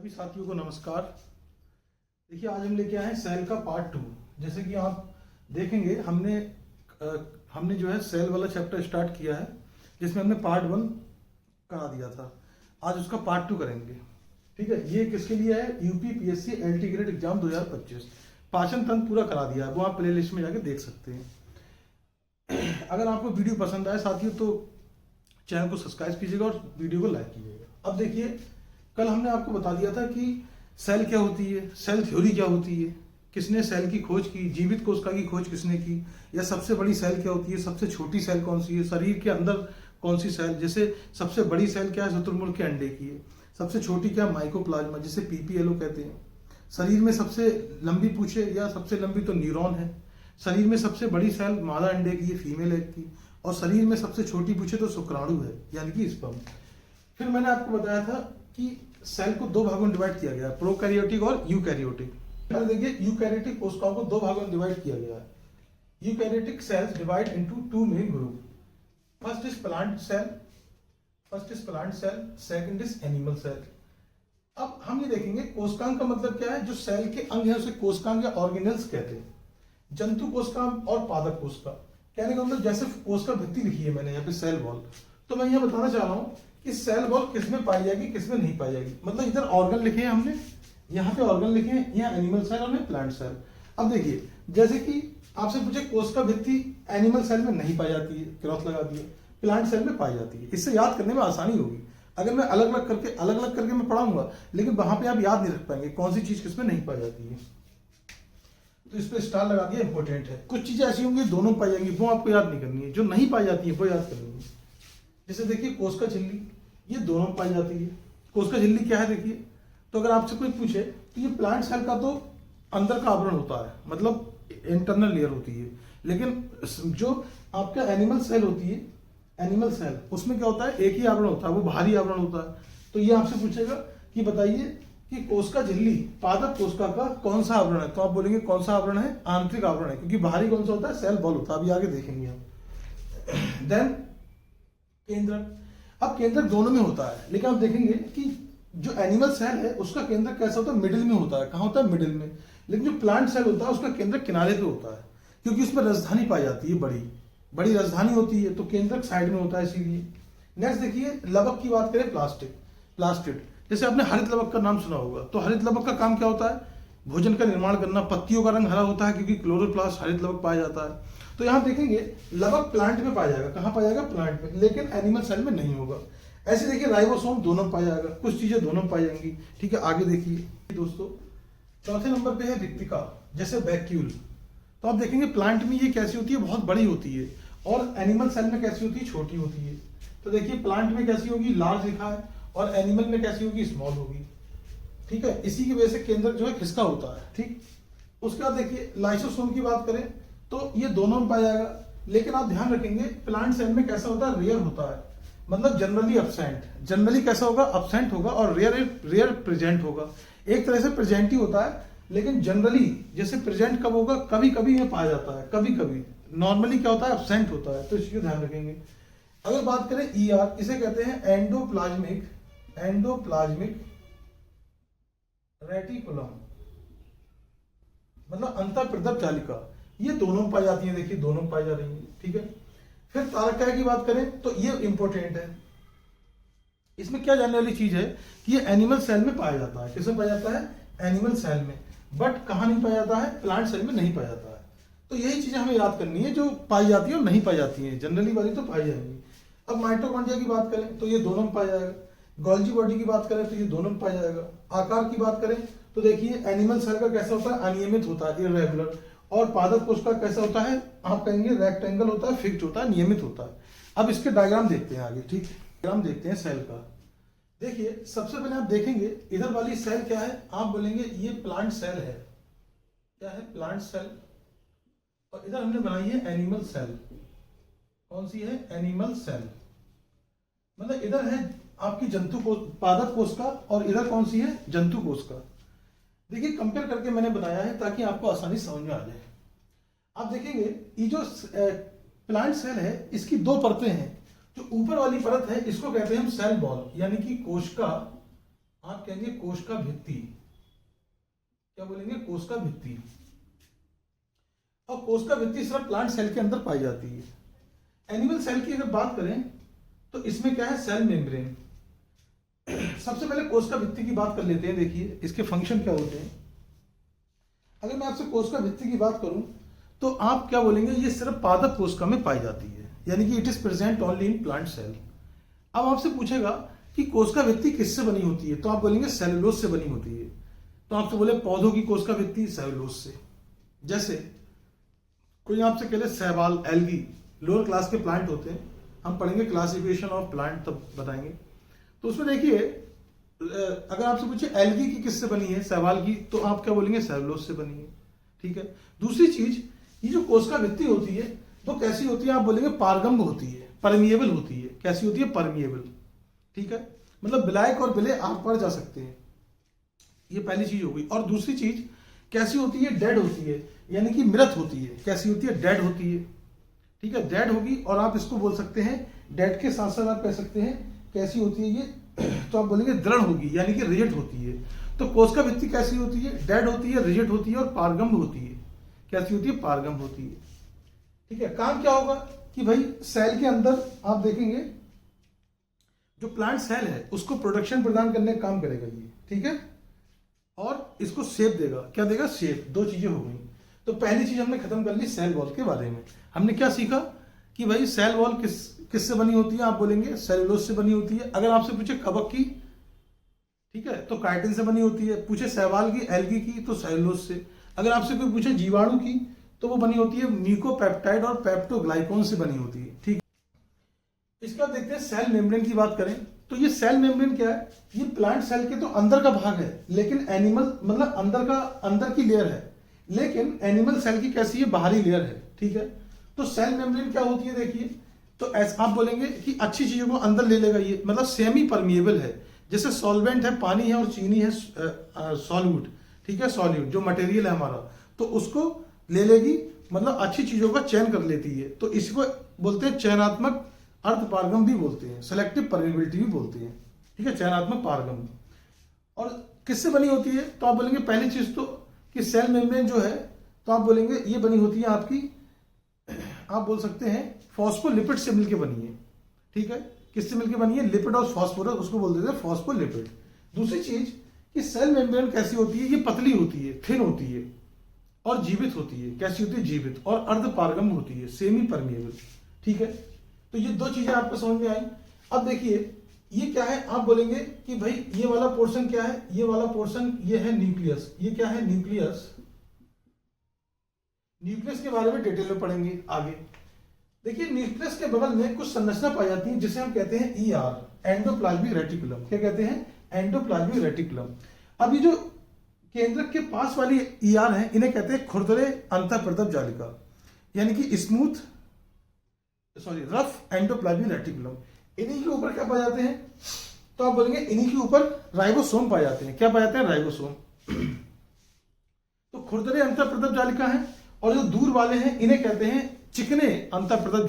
सभी साथियों को नमस्कार। देखिए, आज हम लेके आए हैं सेल का पार्ट 2। जैसे कि आप देखेंगे, हमने जो है सेल वाला चैप्टर स्टार्ट किया है, जिसमें हमने पार्ट 1 करा दिया था। आज उसका पार्ट 2 करेंगे। ठीक है, ये किसके लिए है? UP PSC LT grade exam 2025 पाचन तंत्र पूरा करा दिया है। वो आप प्ले लिस्ट में जाके देख सकते हैं। अगर आपको वीडियो पसंद आए साथियों तो चैनल को सब्सक्राइब कीजिएगा और वीडियो को लाइक कीजिएगा। अब देखिए, कल हमने आपको बता दिया था कि सेल क्या होती है, सेल थ्योरी क्या होती है, किसने सेल की खोज की, जीवित कोशिका की खोज किसने की, या सबसे बड़ी सेल क्या होती है, सबसे छोटी सेल कौन सी है, शरीर के अंदर कौन सी सेल, जैसे सबसे बड़ी सेल क्या है, शुतुरमुर्ग के अंडे की है, सबसे छोटी क्या, माइकोप्लाज्मा जिसे पीपीएलओ कहते हैं। शरीर में सबसे लंबी पूछे या सबसे लंबी तो न्यूरॉन है। शरीर में सबसे बड़ी सेल मादा अंडे की है, फीमेल एग की। और शरीर में सबसे छोटी पूछे तो शुक्राणु है, यानी कि स्पर्म। फिर मैंने आपको बताया था कि सेल को दो भागों में डिवाइड किया गया है, प्रोकैरियोटिक और यूकैरियोटिक। देखिए, यूकैरियोटिक कोशिकाओं को दो भागों में डिवाइड किया गया है। Eukaryotic cells divide into two main group. First is plant cell, second is animal cell. अब हम ये देखेंगे कोशिकांग का मतलब क्या है। जो सेल के अंग है उसे कोशिकांग या ऑर्गेनेल्स कहते हैं। जंतु कोशिकांग और पादप कोशिका। कहने का मतलब, जैसे कोशिका भित्ति लिखी है मैंने यहाँ पे सेल वॉल, तो मैं यहाँ बताना चाह रहा हूँ कि सेल वॉल किसमें पाई जाएगी, किसमें नहीं पाई जाएगी। मतलब इधर ऑर्गन लिखे हैं हमने, यहाँ पे ऑर्गन लिखे हैं, यहाँ एनिमल सेल और प्लांट सेल। अब देखिए, जैसे कि आपसे पूछे कोशिका भित्ति एनिमल सेल में नहीं पाई जाती है, क्रॉस लगा दिए, प्लांट सेल में पाई जाती है। इससे याद करने में आसानी होगी। अगर मैं अलग अलग करके मैं पढ़ाऊंगा, लेकिन वहां पे आप याद नहीं रख पाएंगे कौन सी चीज किसमें नहीं पाई जाती है। तो इस पे स्टार लगा दिया, इंपॉर्टेंट है। कुछ चीजें ऐसी होंगी दोनों पाई जाएंगी, वो आपको याद नहीं करनी है। जो नहीं पाई जाती है वो याद करनी है। जैसे देखिए, कोशिका झिल्ली, ये दोनों पाई जाती है। कोशिका झिल्ली क्या है देखिए, तो अगर आपसे कोई पूछे तो ये प्लांट सेल का तो अंदर का आवरण होता है, मतलब इंटरनल लेयर होती है। लेकिन जो आपका एनिमल सेल होती है, एनिमल सेल, उसमें क्या होता है, एक ही आवरण होता है, वो बाहरी आवरण होता है। तो ये आपसे पूछेगा कि बताइए कि कोशिका झिल्ली पादप कोशिका का कौन सा आवरण है, तो आप बोलेंगे कौन सा आवरण है, आंतरिक आवरण है, क्योंकि बाहरी कौन सा होता है, सेल वॉल होता है। अभी आगे देखेंगे हम। देन केंद्रक। अब केंद्रक दोनों में होता है, लेकिन आप देखेंगे कि जो एनिमल सेल है उसका केंद्रक कैसा होता है, मिडिल में होता है। कहाँ होता है, मिडिल में। लेकिन जो प्लांट सेल होता है उसका केंद्रक किनारे पे होता है, क्योंकि उसमें राजधानी पाई जाती है, बड़ी बड़ी राजधानी होती है, तो केंद्रक साइड में होता है, इसीलिए। नेक्स्ट देखिए, लवक की बात करें, प्लास्टिड। जैसे आपने हरित लवक का नाम सुना होगा, तो हरित लवक का काम क्या होता है, भोजन का निर्माण करना। पत्तियों का रंग हरा होता है क्योंकि क्लोरोप्लास्ट हरित लवक पाया जाता है। तो यहाँ देखेंगे लवक प्लांट में पाया जाएगा। कहाँ पाया जाएगा, प्लांट में, लेकिन एनिमल सेल में नहीं होगा। ऐसे देखिए, राइबोसोम दोनों में पाया जाएगा, कुछ चीजें दोनों में पाई जाएंगी। ठीक है, आगे देखिए दोस्तों, चौथे नंबर पे है रिक्तिका, जैसे वैक्यूल। तो आप देखेंगे प्लांट में ये कैसी होती है, बहुत बड़ी होती है, और एनिमल सेल में कैसी होती है, छोटी होती है। तो देखिए, प्लांट में कैसी होगी, लार्ज लिखा है, और एनिमल में कैसी होगी, स्मॉल होगी। ठीक है, इसी की वजह से केंद्रक जो है खिसका होता है। ठीक, उसके बाद देखिए, लाइसोसोम की बात करें तो ये दोनों में पाया जाएगा, लेकिन आप ध्यान रखेंगे प्लांट सेल में कैसा होता है, रेयर होता है, मतलब जनरली एब्सेंट। जनरली कैसा होगा, एब्सेंट होगा, और रेयर प्रेजेंट होगा। एक तरह से प्रेजेंट ही होता है, लेकिन जनरली जैसे प्रेजेंट कब होगा, कभी कभी ये पाया जाता है, कभी कभी। नॉर्मली क्या होता है, एब्सेंट होता है, तो इसका ध्यान रखेंगे। अगर बात करें ईआर, इसे कहते हैं एंडोप्लाज्मिक रेटिकुलम, मतलब अंतःप्रदप जालिका। ये दोनों पाई जाती है, देखिए दोनों पाई जा रही है। ठीक है, फिर तारकाय की बात करें तो ये इंपॉर्टेंट है। इसमें क्या जानने वाली चीज है कि ये एनिमल सेल में पाया जाता है। किसमें पाया जाता है, एनिमल सेल में। बट कहाँ नहीं पाया जाता है, प्लांट सेल में नहीं पाया जाता है। तो यही चीजें हमें याद करनी है, जो पाई जाती है और नहीं पाई जाती है। जनरली वाली तो पाई जाएंगी। अब माइटोकॉन्ड्रिया की बात करें तो ये दोनों में पाया जाएगा। गोल्जी बॉडी की बात करें तो ये दोनों में पाया जाएगा। आकार की बात करें तो देखिए, एनिमल सेल का कैसा होता है, अनियमित होता है, इरेगुलर। और पादप कोश का कैसा होता है, आप कहेंगे रेक्टेंगल होता है, फिक्स्ड होता है, नियमित होता है। अब इसके डायग्राम देखते हैं आगे। ठीक है, डायग्राम देखते हैं सेल का। देखिए, सबसे पहले आप देखेंगे इधर वाली सेल क्या है, आप बोलेंगे ये प्लांट सेल है। क्या है, प्लांट सेल। और इधर हमने बनाई है एनिमल सेल। कौन सी है, एनिमल सेल। मतलब इधर है आपकी जंतु कोश, पादप कोशिका, और इधर कौन सी है, जंतु कोशिका। देखिए, कंपेयर करके मैंने बनाया है ताकि आपको आसानी समझ में आ जाए। आप देखेंगे ये जो प्लांट सेल है, इसकी दो परतें हैं। जो ऊपर वाली परत है इसको कहते हैं हम सेल वॉल, यानी कि कोशिका आप कहेंगे कोशिका भित्ति, क्या बोलेंगे, कोशिका भित्ति। और कोशिका भित्ति सिर्फ प्लांट सेल के अंदर पाई जाती है। एनिमल सेल की अगर बात करें तो इसमें क्या है, सेल मेम्ब्रेन। सबसे पहले कोशिका भित्ति की बात कर लेते हैं। देखिए इसके फंक्शन क्या होते हैं। अगर मैं आपसे कोशिका भित्ति की बात करूं तो आप क्या बोलेंगे, ये सिर्फ पादप कोशिका में पाई जाती है, यानी कि it is present only in plant cell. अब आपसे पूछेगा कि कोशिका भित्ति किससे बनी होती है, तो आप बोलेंगे सेलुलोज से बनी होती है। तो आपसे बोले पौधों की कोशिका भित्ति, सेलुलोज से। जैसे कोई आपसे कह ले शैवाल, एल्गी, लोअर क्लास के प्लांट होते हैं, हम पढ़ेंगे क्लासिफिकेशन ऑफ प्लांट तब बताएंगे। तो उसमें देखिए अगर आपसे पूछे एल्गी की किससे बनी है, शैवाल की, तो आप क्या बोलेंगे, सेलुलोज से बनी है। ठीक है। दूसरी चीज, ये जो कोशिका भित्ति होती है वो कैसी होती है, आप बोलेंगे पारगम्य होती है, परमिएबल होती है। कैसी होती है, परमिएबल। ठीक है, मतलब विलायक और विलय आर पार जा सकते हैं। ये पहली चीज हो गई। और दूसरी चीज कैसी होती है, डेड होती है, यानी कि मृत होती है। कैसी होती है, डेड होती है। ठीक है, डेड होगी। और आप इसको बोल सकते हैं, डेड के साथ साथ आप कह सकते हैं कैसी होती है ये, तो आप बोलेंगे दृढ़ होगी, यानी कि रिजिड होती है। तो कोशिका भित्ति कैसी होती है, डेड होती है, रिजिड होती है और पारगम्य होती है। कैसी होती है, पारगम्य होती है। ठीक है। काम क्या होगा कि भाई सेल के अंदर आप देखेंगे जो प्लांट सेल है उसको प्रोडक्शन प्रदान करने का काम करेगा ये। ठीक है। और इसको शेप देगा। क्या देगा, शेप। दो चीजें हो गई। तो पहली चीज हमने खत्म कर ली सेल वॉल के बारे में। हमने क्या सीखा कि भाई सेल वॉल किससे बनी होती है, आप बोलेंगे सेलुलोज से बनी होती है। अगर आपसे पूछे कवक की, ठीक है, तो काइटिन से बनी होती है। पूछे शैवाल की, एल्गी की, तो सेलुलोज से। अगर आपसे कोई पूछे जीवाणु की, तो वो बनी होती है म्यूकोपेप्टाइड और पेप्टोग्लाइकोन से बनी होती है। ठीक। इसका देखते हैं सेल मेम्ब्रेन की बात करें तो ये सेल मेम्ब्रेन क्या है, ये प्लांट सेल के तो अंदर का भाग है, लेकिन एनिमल मतलब अंदर की लेयर है, लेकिन एनिमल सेल की कैसी है, बाहरी लेयर है। ठीक है। तो सेल मेम्ब्रेन क्या होती है, देखिए, तो ऐसा आप बोलेंगे कि अच्छी चीजों को अंदर ले लेगा ये, मतलब सेमी परमिएबल है। जैसे सॉल्वेंट है, पानी है और चीनी है, सॉल्यूट। ठीक है, सॉल्यूट जो मटेरियल है हमारा, तो उसको ले लेगी, मतलब अच्छी चीजों का चयन कर लेती है। तो इसको बोलते हैं चयनात्मक अर्ध पारगम भी बोलते हैं, सेलेक्टिव परमिएबिलिटी भी बोलते हैं। ठीक है, चयनात्मक पारगम। और किससे बनी होती है, तो आप बोलेंगे पहली चीज तो कि सेल मेम्ब्रेन जो है, तो आप बोलेंगे ये बनी होती है आपकी, आप बोल सकते हैं फॉस्फोलिपिड से मिलकर बनी है। ठीक है, किससे मिलकर बनी है, लिपिड और फॉस्फोरस, उसको बोल देते हैं फॉस्फोलिपिड। दूसरी चीज कि सेल मेम्ब्रेन कैसी होती है, ये पतली होती है, थिन होती है और जीवित होती है। कैसी होती है, जीवित और अर्ध पारगम होती है, सेमी परमिएबल। ठीक है। तो ये दो चीजें आपको समझ में आई। अब देखिए ये क्या है, आप बोलेंगे कि भाई ये वाला पोर्शन क्या है, ये वाला पोर्शन ये है न्यूक्लियस। ये क्या है, न्यूक्लियस। न्यूक्लियस के बारे में डिटेल में पढ़ेंगे आगे। देखिए न्यूक्लियस के बगल में कुछ संरचना पाई जाती है जिसे हम कहते हैं ईआर, एंडोप्लाज्मिक रेटिकुलम। क्या कहते हैं, एंडोप्लाज्मिक रेटिकुलम। अब ये जो केंद्रक के पास वाली ईआर है, इन्हें कहते हैं खुरदरे अंतःप्रदप जालिका, यानी कि रफ एंडोप्लाज्मिक रेटिकुलम। इन्हीं के ऊपर क्या पाए जाते हैं, तो आप बोलेंगे इन्हीं के ऊपर राइबोसोम पाए जाते हैं। क्या पाए जाते हैं, राइबोसोम। तो खुरदरे अंतःप्रदप जालिका है, और जो दूर वाले हैं इन्हें कहते हैं चिकने अंतःप्रदप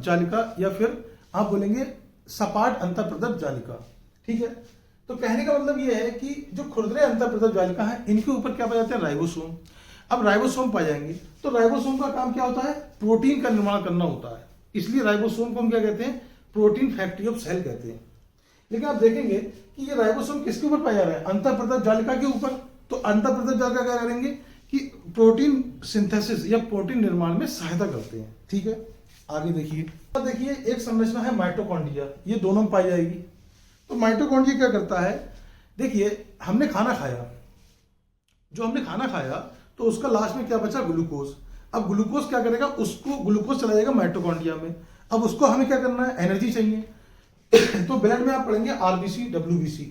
जालिका, या फिर आप बोलेंगे सपाट अंतःप्रदप जालिका। ठीक है। तो कहने का मतलब यह है कि जो खुरदरे अंतःप्रदप जालिका है, इनके ऊपर क्या पाए जाते हैं, राइबोसोम। अब राइबोसोम पाए जाएंगे, तो राइबोसोम का काम क्या होता है, प्रोटीन का निर्माण करना होता है। इसलिए राइबोसोम को हम क्या कहते हैं, प्रोटीन फैक्ट्री ऑफ सेल कहते हैं। लेकिन आप देखेंगे कि ये राइबोसोम किसके ऊपर पाया जा रहा है, अंतःप्रदप जालिका के ऊपर। तो अंतःप्रदप जालिका क्या करेंगे कि प्रोटीन सिंथेसिस या प्रोटीन निर्माण में सहायता करते हैं। ठीक है। आगे देखिए, अब देखिए एक संरचना है माइटोकॉन्ड्रिया, ये दोनों में पाई जाएगी। तो माइटोकॉन्ड्रिया क्या करता है, देखिए हमने खाना खाया, जो हमने खाना खाया तो उसका लास्ट में क्या बचा, ग्लूकोज। अब ग्लूकोज क्या करेगा, उसको ग्लूकोज चला जाएगा माइटोकॉन्ड्रिया में। अब उसको हमें क्या करना है, एनर्जी चाहिए। तो ब्लड में आप पढ़ेंगे आरबीसी, डब्ल्यूबीसी।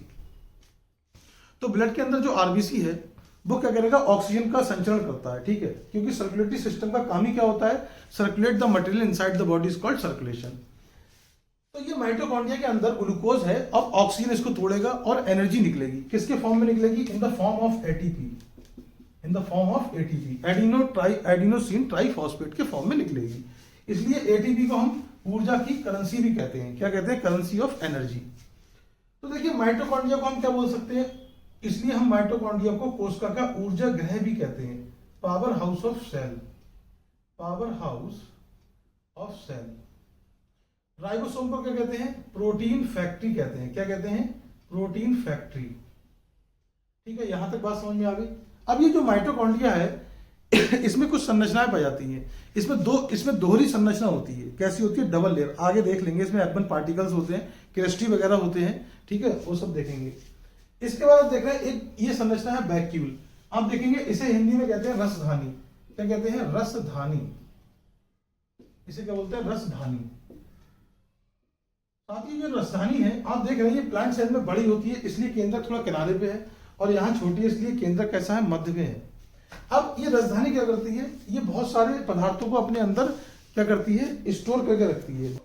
तो ब्लड के अंदर जो आरबीसी है वो क्या करेगा, ऑक्सीजन का संचरण करता है। ठीक है, क्योंकि सर्कुलेटरी सिस्टम का काम ही क्या होता है, circulate the material inside the body is called circulation. तो ये माइटोकॉन्ड्रिया के अंदर ग्लूकोज है, अब ऑक्सीजन इसको तोड़ेगा और एनर्जी निकलेगी। किसके फॉर्म में निकलेगी, in the form of ATP. In the form of ATP, adenosine triphosphate के फॉर्म में निकलेगी। इसलिए एटीपी को हम ऊर्जा की करेंसी भी कहते हैं। क्या कहते हैं, करेंसी ऑफ एनर्जी। तो देखिए माइटोकॉन्ड्रिया को हम क्या बोल सकते हैं, इसलिए हम माइटोकॉन्ड्रिया को कोशिका का ऊर्जा गृह भी कहते हैं, power house of cell, power house of cell. Ribosome को क्या कहते हैं, प्रोटीन फैक्ट्री कहते हैं, क्या कहते हैं, प्रोटीन फैक्ट्री। ठीक है, यहां तक बात समझ में आ गई। अब ये जो माइटोकॉन्ड्रिया है इसमें कुछ संरचनाएं पाई जाती हैं, इसमें दोहरी संरचना होती है। कैसी होती है, डबल लेयर, आगे देख लेंगे। इसमें अर्बन पार्टिकल्स होते हैं, क्रिस्टी वगैरह होते हैं, ठीक है, वो सब देखेंगे। इसके बाद आप देख रहे हैं एक ये संरचना है वैक्यूल, आप देखेंगे इसे हिंदी में कहते हैं रसधानी। क्या कहते हैं, रसधानी, इसे क्या बोलते हैं, रसधानी। साथ ही जो रसधानी है आप देख रहे हैं ये प्लांट सेल में बड़ी होती है, इसलिए केंद्र थोड़ा किनारे पे है, और यहाँ छोटी है इसलिए केंद्र कैसा है, मध्य में है। अब ये राजधानी क्या करती है, ये बहुत सारे पदार्थों को अपने अंदर क्या करती है, स्टोर करके रखती है।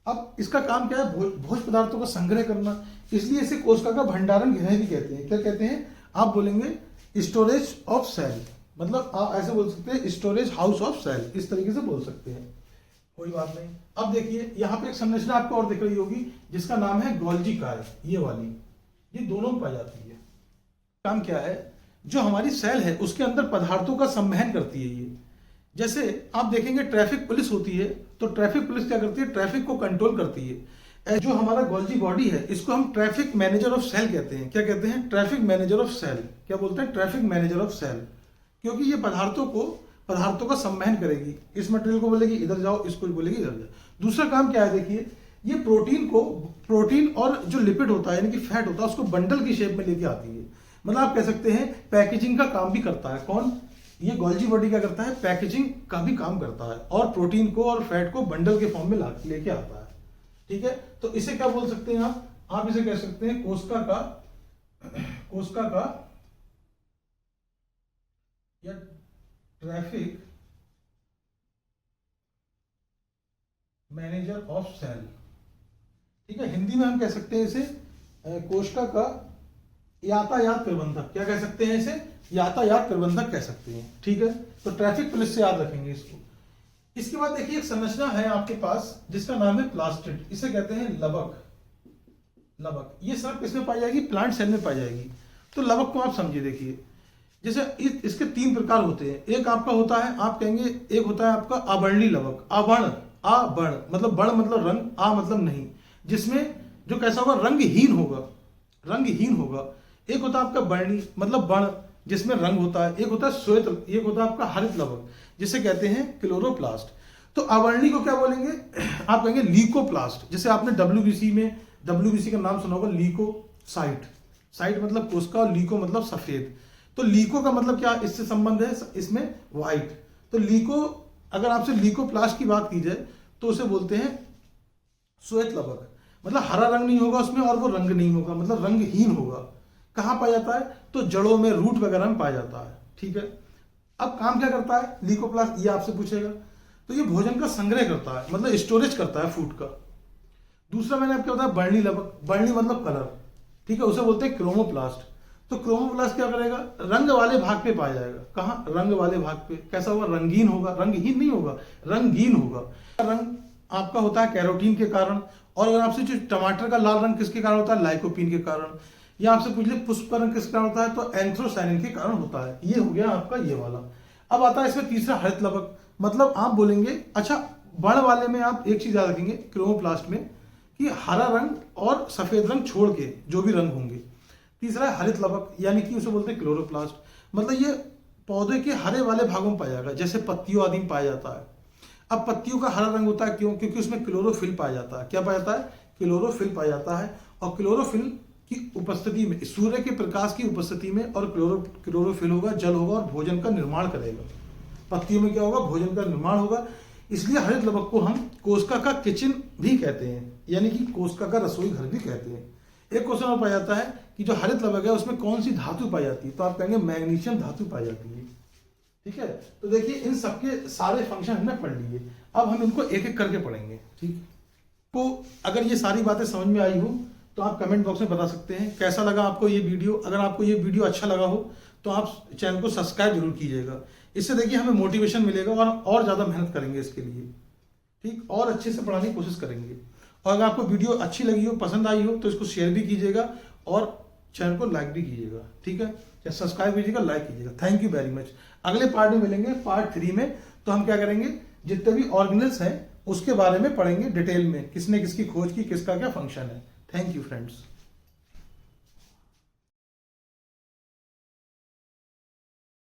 अब इसका काम क्या है, भोज्य पदार्थों का संग्रह करना, इसलिए इसे कोशिका का भंडारण गृह भी कहते हैं। क्या कहते हैं, आप बोलेंगे स्टोरेज ऑफ सेल, मतलब आप ऐसे बोल सकते हैं स्टोरेज हाउस ऑफ सेल, इस तरीके से बोल सकते हैं, कोई बात नहीं। अब देखिए यहाँ पे एक संरचना आपको और दिख रही होगी जिसका नाम है गोल्जी काय, ये वाली, ये दोनों में पाई जाती है। काम क्या है, जो हमारी सेल है उसके अंदर पदार्थों का संवहन करती है ये। जैसे आप देखेंगे ट्रैफिक पुलिस होती है, तो ट्रैफिक पुलिस क्या करती है, ट्रैफिक को कंट्रोल करती है। जो हमारा गोल्जी बॉडी है इसको हम ट्रैफिक मैनेजर ऑफ सेल कहते हैं। क्या कहते हैं, ट्रैफिक मैनेजर ऑफ सेल। क्या बोलते हैं, ट्रैफिक मैनेजर ऑफ सेल, क्योंकि ये पदार्थों का संवहन करेगी। इस मटेरियल को बोलेगी इधर जाओ, इसको बोलेगी इधर जाओ। दूसरा काम क्या है, देखिए ये प्रोटीन और जो लिपिड होता है यानी कि फैट होता है उसको बंडल की शेप में लेके आती है। मतलब आप कह सकते हैं पैकेजिंग का काम भी करता है। कौन, ये गोल्जी बॉडी क्या करता है, पैकेजिंग का भी काम करता है, और प्रोटीन को और फैट को बंडल के फॉर्म में लेके आता है। ठीक है, तो इसे क्या बोल सकते हैं आप इसे कह सकते हैं कोशिका का या ट्रैफिक मैनेजर ऑफ सेल। ठीक है, हिंदी में हम कह सकते हैं इसे कोशिका का यातायात प्रबंधक। क्या कह सकते हैं इसे, यातायात प्रबंधक कह सकते हैं। ठीक है, तो ट्रैफिक पुलिस से याद रखेंगे इसको। इसके बाद देखिए एक संरचना है आपके पास जिसका नाम है प्लास्टिड, इसे कहते हैं लवक। ये सब किसमें पाई जाएगी, प्लांट सेल में पाई जाएगी। तो लवक को आप समझिए, देखिए जैसे इसके 3 प्रकार होते हैं। एक आपका होता है, आप कहेंगे एक होता है आपका अवर्णी लवक, आवर्ण मतलब बण मतलब रंग, आ मतलब नहीं, जिसमें जो कैसा होगा, रंगहीन होगा। एक होता है आपका वर्णी मतलब बण, जिसमें रंग होता है। एक होता है श्वेत, एक होता है आपका हरित लवक, जिसे कहते हैं क्लोरोप्लास्ट। तो अवर्णी को क्या बोलेंगे, आप कहेंगे लीकोप्लास्ट। जैसे आपने डब्ल्यूबीसी का नाम सुना होगा, साइट मतलब कोशिका, और लीको मतलब सफेद। तो लीको का मतलब क्या, इससे संबंध है इसमें व्हाइट। तो लीको, अगर आपसे लीकोप्लास्ट की बात की जाए तो उसे बोलते हैं श्वेत लवक। मतलब हरा रंग नहीं होगा उसमें, और वो रंग नहीं होगा, मतलब रंगहीन होगा। कहां पाया जाता है, तो जड़ों में, रूट वगैरह में पाया जाता है। ठीक है, अब काम क्या करता है लीकोप्लास्ट, ये आपसे पूछेगा। तो ये भोजन का संग्रह करता है, मतलब स्टोरेज करता है फूड का। दूसरा मैंने आपको बताया वर्णी लवक, वर्णी मतलब कलर। ठीक है, उसे बोलते हैं क्रोमोप्लास्ट। तो क्रोमोप्लास्ट क्या करेगा, रंग वाले भाग पे पाया जाएगा। कहां, रंग वाले भाग पे। कैसा होगा, रंगीन होगा, रंगहीन नहीं होगा, रंगीन होगा। रंग आपका होता है कैरोटीन के कारण। और अगर आपसे जो टमाटर का लाल रंग किसके कारण होता है, लाइकोपीन के कारण। या आपसे पूछ ले पुष्प का रंग किसके कारण होता है, तो एंथ्रोसायनिन के कारण होता है। ये हो गया आपका ये वाला। अब आता है इसमें तीसरा हरित लवक। मतलब आप बोलेंगे, अच्छा बण वाले में आप एक चीज याद रखेंगे क्रोमोप्लास्ट में, कि हरा रंग और सफेद रंग छोड़ के जो भी रंग होंगे। तीसरा है हरित लवक, यानी कि उसे बोलते हैं क्लोरोप्लास्ट। मतलब ये पौधे के हरे वाले भागों में पाया जाएगा, जैसे पत्तियों आदि में पाया जाता है। अब पत्तियों का हरा रंग होता है क्यों, क्योंकि उसमें क्लोरोफिल पाया जाता है। क्या पाया जाता है, क्लोरोफिल पाया जाता है। और क्लोरोफिल की उपस्थिति में, सूर्य के प्रकाश की उपस्थिति में, और क्लोरोफिल होगा, जल होगा और भोजन का निर्माण करेगा। पत्तियों में क्या होगा, भोजन का निर्माण होगा। इसलिए हरित लवक को हम कोशिका का किचन भी कहते हैं, यानी कि कोशिका का रसोई घर भी कहते हैं। एक क्वेश्चन और पाया जाता है कि जो हरित लवक है उसमें कौन सी धातु पाई जाती है, तो आप कहेंगे मैग्नीशियम धातु पाई जाती है। ठीक है, तो देखिए इन सबके सारे फंक्शन हमने पढ़ लिए। अब हम इनको एक एक करके पढ़ेंगे। ठीक, तो अगर ये सारी बातें समझ में आई हो तो आप कमेंट बॉक्स में बता सकते हैं कैसा लगा आपको ये वीडियो। अगर आपको ये वीडियो अच्छा लगा हो तो आप चैनल को सब्सक्राइब जरूर कीजिएगा। इससे देखिए हमें मोटिवेशन मिलेगा और ज़्यादा मेहनत करेंगे इसके लिए। ठीक, और अच्छे से पढ़ाने की कोशिश करेंगे। और अगर आपको वीडियो अच्छी लगी हो, पसंद आई हो, तो इसको शेयर भी कीजिएगा और चैनल को लाइक भी कीजिएगा, ठीक है, या सब्सक्राइब कीजिएगा, लाइक कीजिएगा। Thank you very much. अगले पार्ट में मिलेंगे, पार्ट 3 में। तो हम क्या करेंगे, जितने भी ऑर्गेनल्स हैं उसके बारे में पढ़ेंगे डिटेल में, किसने किसकी खोज की, किसका क्या फंक्शन है। Thank you friends.